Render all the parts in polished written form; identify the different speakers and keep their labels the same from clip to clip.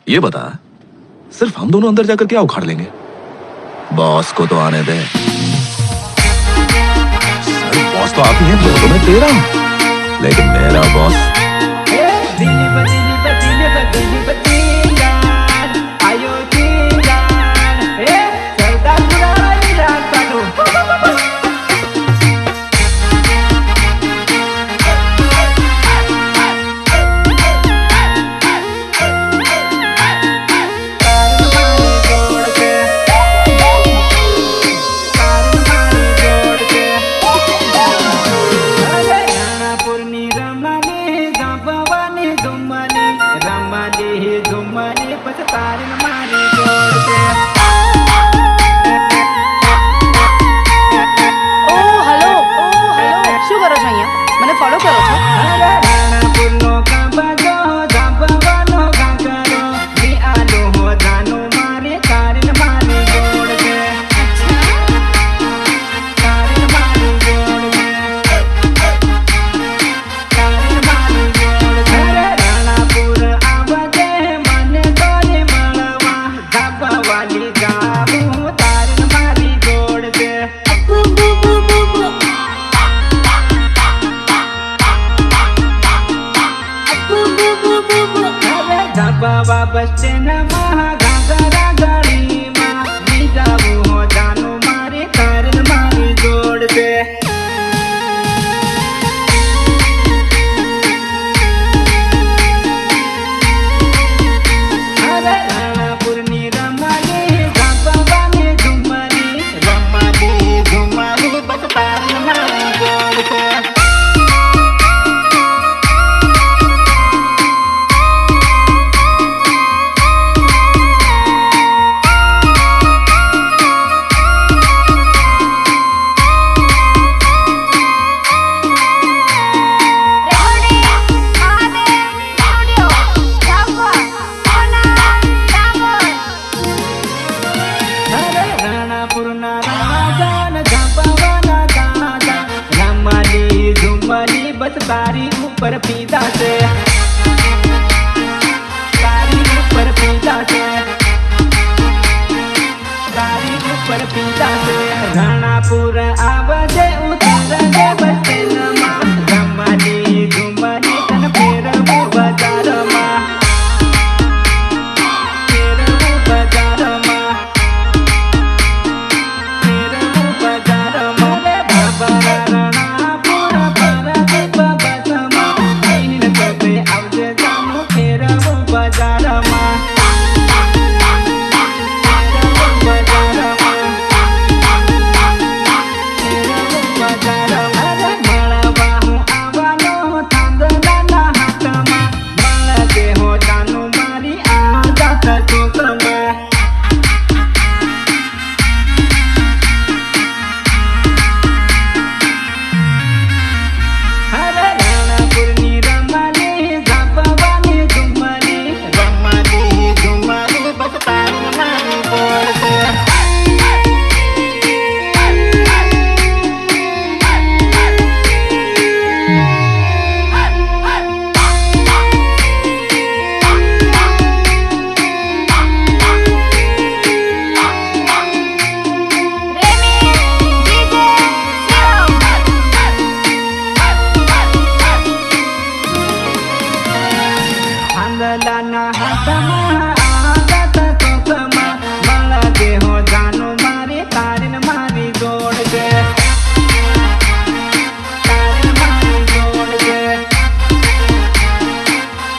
Speaker 1: ये बता, सिर्फ हम दोनों अंदर जाकर क्या उखाड़ लेंगे? बॉस को तो आने दे। सर बॉस तो आप ही हैं, तो मैं तेरा हूं, लेकिन मेरा बॉस
Speaker 2: ફોલો કરો છો?
Speaker 3: બસ સ્ટેન્ડમાં ઘાઘરા ગાડીમાં બીજાવું હો જાનું મારી કારણ મારી જોડ છે. રાણાપુરની રમાડી ઝાંપવાની ઝુમરી રમાડી ઝુમરી બસ તારી મારી જોડ છે. તારી ઉપર પીધા છે, તારી ઉપર પીધા છે, તારી ઉપર પીધા છે. રાણાપુર આવજે ઉતરજે બસ સ્ટેન્ડમાં રમાડી ઝુમરી તન ફેરવું બજારમાં, ફેરવું બજારમાં, ફેરવું બજારમાં. લાના હાથમાં આગત કોકમાં મળે દેહો જાનું મારી તારીને મારી જોડ છે, તારીને મારી જોડ છે,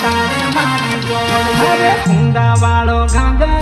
Speaker 3: તારીને મારી જોડ છે. ઊંડા વાળો ઘાઘરા